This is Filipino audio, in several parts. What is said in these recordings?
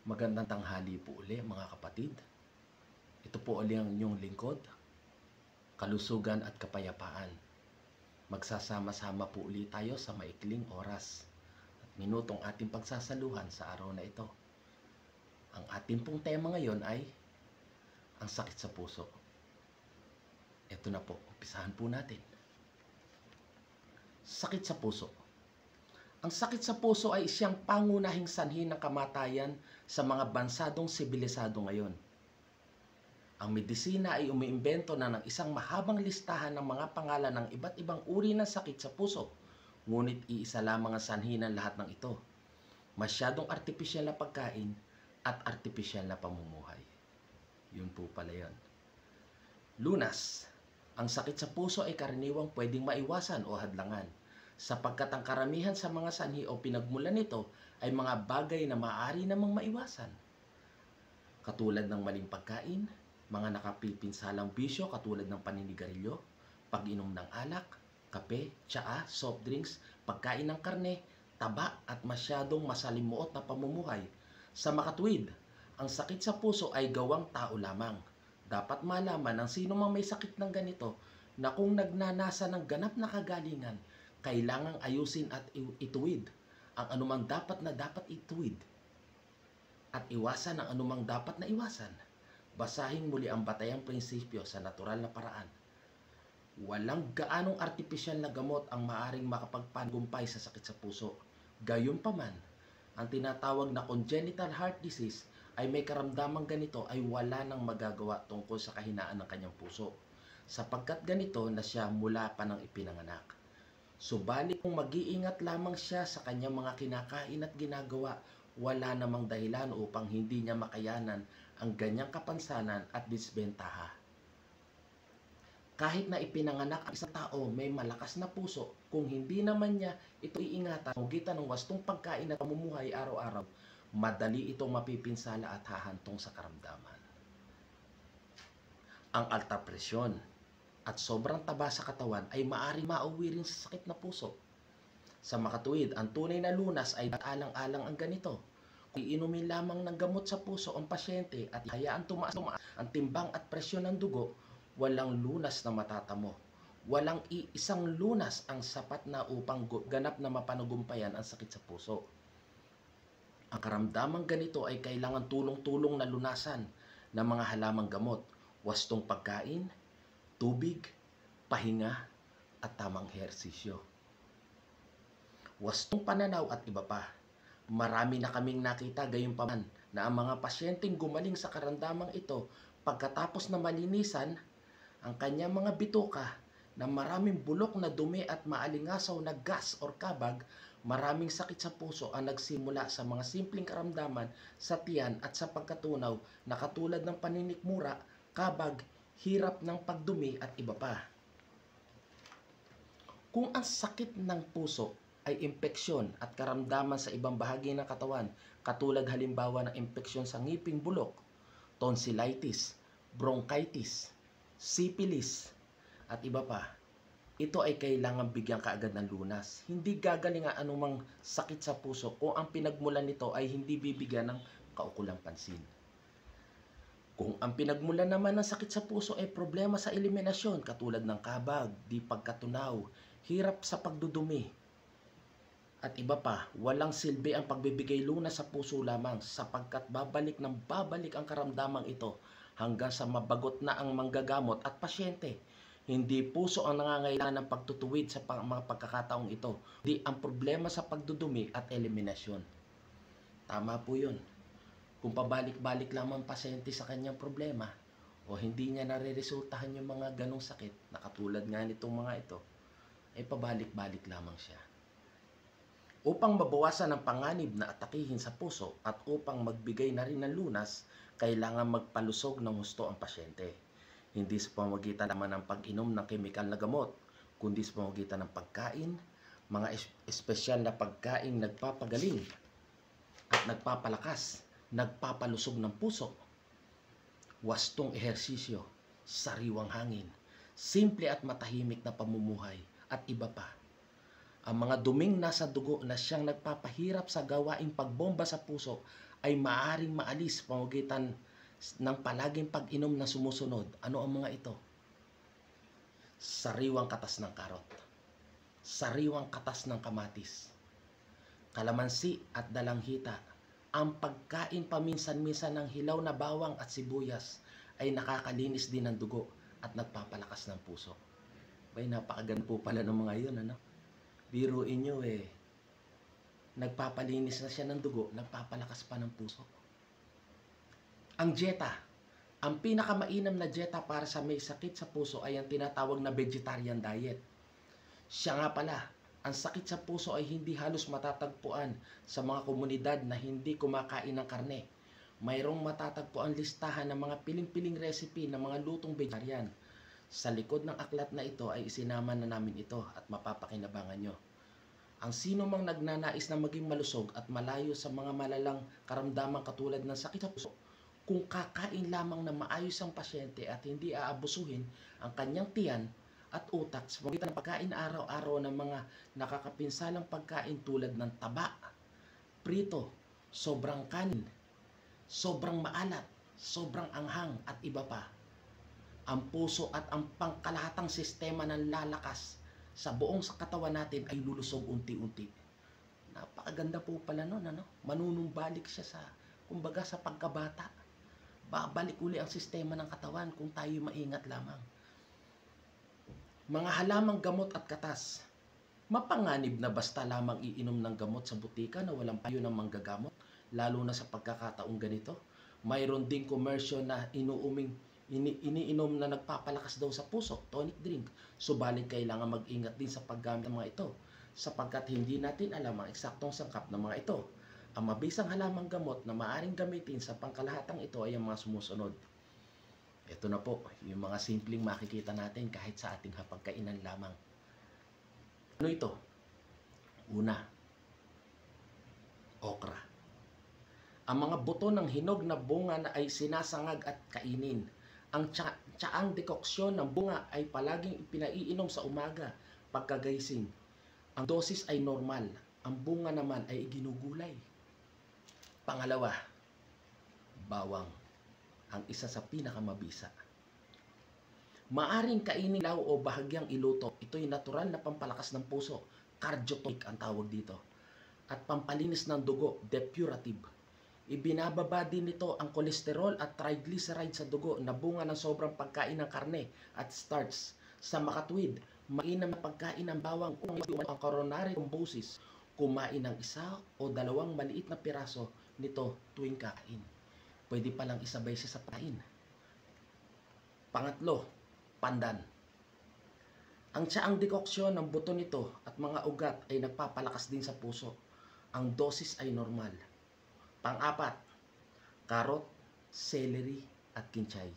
Magandang tanghali po uli mga kapatid. Ito po uli ang inyong lingkod, kalusugan at kapayapaan. Magsasama-sama po uli tayo sa maikling oras at minutong ating pagsasaluhan sa araw na ito. Ang ating pong tema ngayon ay ang sakit sa puso. Ito na po, umpisahan po natin. Sakit sa puso. Ang sakit sa puso ay siyang pangunahing sanhi ng kamatayan sa mga bansadong sibilisado ngayon. Ang medisina ay umiimbento na ng isang mahabang listahan ng mga pangalan ng iba't ibang uri ng sakit sa puso. Ngunit iisa lamang ang sanhi ng lahat ng ito. Masyadong artipisyal na pagkain at artipisyal na pamumuhay. Yun po pala yun. Lunas. Ang sakit sa puso ay karaniwang pwedeng maiwasan o hadlangan, sapagkat ang karamihan sa mga sanhi o pinagmulan nito ay mga bagay na maaari namang maiwasan. Katulad ng maling pagkain, mga nakapipinsalang bisyo katulad ng paninigarilyo, pag-inom ng alak, kape, tsaa, soft drinks, pagkain ng karne, taba at masyadong masalimuot na pamumuhay. Sa makatuwid, ang sakit sa puso ay gawang tao lamang. Dapat malaman ng sino mang may sakit ng ganito na kung nagnanasa ng ganap na kagalingan, kailangang ayusin at ituwid ang anumang dapat ituwid at iwasan ang anumang dapat na iwasan. Basahin muli ang batayang prinsipyo sa natural na paraan. Walang gaanong artipisyal na gamot ang maaring makapagpagumpay sa sakit sa puso. Gayunpaman, ang tinatawag na congenital heart disease ay may karamdamang ganito ay wala nang magagawa tungkol sa kahinaan ng kanyang puso, sapagkat ganito na siya mula pa nang ipinanganak. Subalit kung mag-iingat lamang siya sa kanyang mga kinakain at ginagawa, wala namang dahilan upang hindi niya makayanan ang ganyang kapansanan at disbentaha. Kahit na ipinanganak ang isang tao may malakas na puso, kung hindi naman niya ito iingatan o gitan ng wastong pagkain at pamumuhay araw-araw, madali itong mapipinsala at hahantong sa karamdaman. Ang alta presyon at sobrang taba sa katawan ay maaaring mauwi rin sa sakit na puso. Sa makatuwid, ang tunay na lunas ay alang-alang ang ganito. Kung iinumin lamang ng gamot sa puso ang pasyente at hayaan tumaas ang timbang at presyon ng dugo, walang lunas na matatamo. Walang iisang lunas ang sapat na upang ganap na mapanagumpayan ang sakit sa puso. Ang karamdamang ganito ay kailangan tulong-tulong na lunasan ng mga halamang gamot, wastong pagkain, tubig, pahinga, at tamang ehersisyo. Wastong pananaw at iba pa. Marami na kaming nakita gayunpaman na ang mga pasyenteng gumaling sa karamdamang ito pagkatapos na malinisan ang kanyang mga bituka na maraming bulok na dumi at maalingasaw na gas or kabag, maraming sakit sa puso ang nagsimula sa mga simpleng karamdaman sa tiyan at sa pagkatunaw na katulad ng paninikmura, kabag, hirap ng pagdumi at iba pa. Kung ang sakit ng puso ay impeksyon at karamdaman sa ibang bahagi ng katawan, katulad halimbawa ng impeksyon sa ngiping bulok, tonsillitis, bronchitis, syphilis, at iba pa, ito ay kailangan bigyan kaagad ng lunas. Hindi gagaling ang anumang sakit sa puso kung ang pinagmulan nito ay hindi bibigyan ng kaukulang pansin. Kung ang pinagmulan naman ng sakit sa puso ay problema sa eliminasyon katulad ng kabag, di pagkatunaw, hirap sa pagdudumi, at iba pa, walang silbi ang pagbibigay lunas sa puso lamang sapagkat babalik ang karamdamang ito hanggang sa mabagot na ang manggagamot at pasyente. Hindi puso ang nangangailangan ng pagtutuwid sa mga pagkakataong ito, di ang problema sa pagdudumi at eliminasyon. Tama po yun. Kung pabalik-balik lamang pasyente sa kanyang problema o hindi niya nare-resultahan yung mga ganong sakit na katulad nga nitong mga ito, ay pabalik-balik lamang siya. Upang mabawasan ang panganib na atakihin sa puso at upang magbigay na rin ng lunas, kailangan magpalusog ng husto ang pasyente. Hindi sa pamamagitan naman ng pag-inom ng kemikal na gamot, kundi sa pamamagitan ng pagkain, mga espesyal na pagkain nagpapagaling at nagpapalakas, nagpapalusog ng puso, wastong ehersisyo, sariwang hangin, simple at matahimik na pamumuhay, at iba pa. Ang mga duming nasa dugo na siyang nagpapahirap sa gawaing pagbomba sa puso ay maaaring maalis pamamagitan ng palaging pag-inom na sumusunod. Ano ang mga ito? Sariwang katas ng karot, sariwang katas ng kamatis, kalamansi at dalanghita. Ang pagkain paminsan-minsan ng hilaw na bawang at sibuyas ay nakakalinis din ng dugo at nagpapalakas ng puso. Bay, napakaganda po pala ng mga yun, ano? Biruin nyo nagpapalinis na siya ng dugo, nagpapalakas pa ng puso. Ang dieta, ang pinakamainam na dieta para sa may sakit sa puso ay ang tinatawag na vegetarian diet. Siya nga pala, ang sakit sa puso ay hindi halos matatagpuan sa mga komunidad na hindi kumakain ng karne. Mayroong matatagpuan listahan ng mga piling-piling recipe ng mga lutong vegetarian. Sa likod ng aklat na ito ay isinama na namin ito at mapapakinabangan nyo. Ang sino mang nagnanais na maging malusog at malayo sa mga malalang karamdaman katulad ng sakit sa puso, kung kakain lamang na maayos ang pasyente at hindi aabusuhin ang kanyang tiyan at utak sa pamamagitan ng pagkain araw-araw ng mga nakakapinsalang pagkain tulad ng taba, prito, sobrang kanin, sobrang maalat, sobrang anghang at iba pa, ang puso at ang pangkalahatang sistema ng lalakas sa buong katawan natin ay lulusog unti-unti. Napakaganda po pala nun, ano? Manunumbalik siya sa, kumbaga, sa pagkabata. Babalik uli ang sistema ng katawan kung tayo maingat lamang. Mga halamang gamot at katas. Mapanganib na basta lamang iinom ng gamot sa butika na walang payo ng manggagamot, lalo na sa pagkakataong ganito. Mayroon ding komersyo na iniinom na nagpapalakas daw sa puso, tonic drink. Subalit kailangan mag-ingat din sa paggamit ng mga ito sapagkat hindi natin alam ang eksaktong sangkap ng mga ito. Ang mabisang halamang gamot na maaaring gamitin sa pangkalahatang ito ay ang mga sumusunod. Ito na po, yung mga simpleng makikita natin kahit sa ating hapagkainan lamang. Ano ito? Una, okra. Ang mga buto ng hinog na bunga na ay sinasangag at kainin. Ang tsaang dekoksyon ng bunga ay palaging pinaiinom sa umaga pagkagising. Ang dosis ay normal. Ang bunga naman ay iginugulay. Pangalawa, bawang. Ang isa sa pinakamabisa. Maaring kainin law o bahagyang iluto. Ito'y natural na pampalakas ng puso. Cardiotonic ang tawag dito. At pampalinis ng dugo, depurative. Ibinababa din nito ang kolesterol at triglyceride sa dugo na bunga ng sobrang pagkain ng karne at starch. Sa makatwid, mainam na pagkain ng bawang kung ang coronary thrombosis. Kumain ng isa o dalawang maliit na piraso nito tuwing kakain. Pwede palang isabay siya sa pain. Pangatlo, pandan. Ang tsaang dekoksyon ng buto nito at mga ugat ay nagpapalakas din sa puso. Ang dosis ay normal. Pang-apat, karot, celery at kinchay.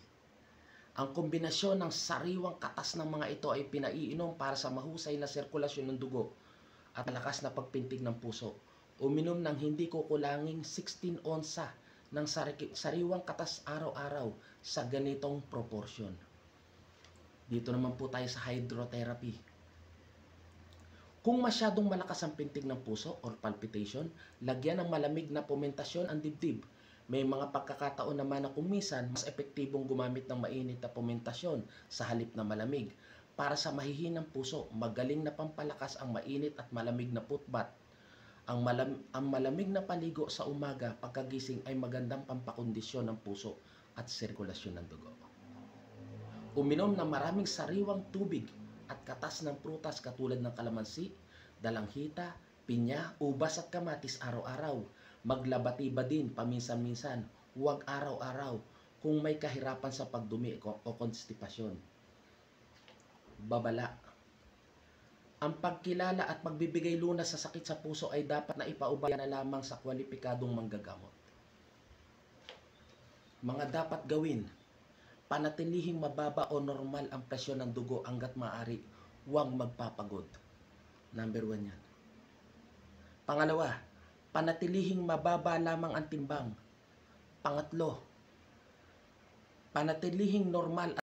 Ang kombinasyon ng sariwang katas ng mga ito ay pinaiinom para sa mahusay na sirkulasyon ng dugo at malakas na pagpintig ng puso. Uminom ng hindi kukulanging 16 onsa ng sariwang katas araw-araw sa ganitong proportion. Dito naman po tayo sa hydrotherapy. Kung masyadong malakas ang pintig ng puso or palpitation, lagyan ng malamig na pomentasyon ang dibdib. May mga pagkakataon naman na kumisan mas epektibong gumamit ng mainit na pomentasyon sa halip na malamig. Para sa mahihinang puso, magaling na pampalakas ang mainit at malamig na putbat. Ang malamig na paligo sa umaga pagkagising ay magandang pampakondisyon ng puso at sirkulasyon ng dugo. Uminom ng maraming sariwang tubig at katas ng prutas katulad ng kalamansi, dalanghita, pinya, ubas at kamatis araw-araw. Maglabatiba din paminsan-minsan, huwag araw-araw kung may kahirapan sa pagdumi o konstipasyon. Babala. Ang pagkilala at pagbibigay lunas sa sakit sa puso ay dapat na ipaubaya na lamang sa kwalipikadong manggagamot. Mga dapat gawin: panatilihing mababa o normal ang presyon ng dugo hanggat maaari, huwag magpapagod. Number 1 yan. Pangalawa, panatilihing mababa lamang ang timbang. Pangatlo, panatilihing normal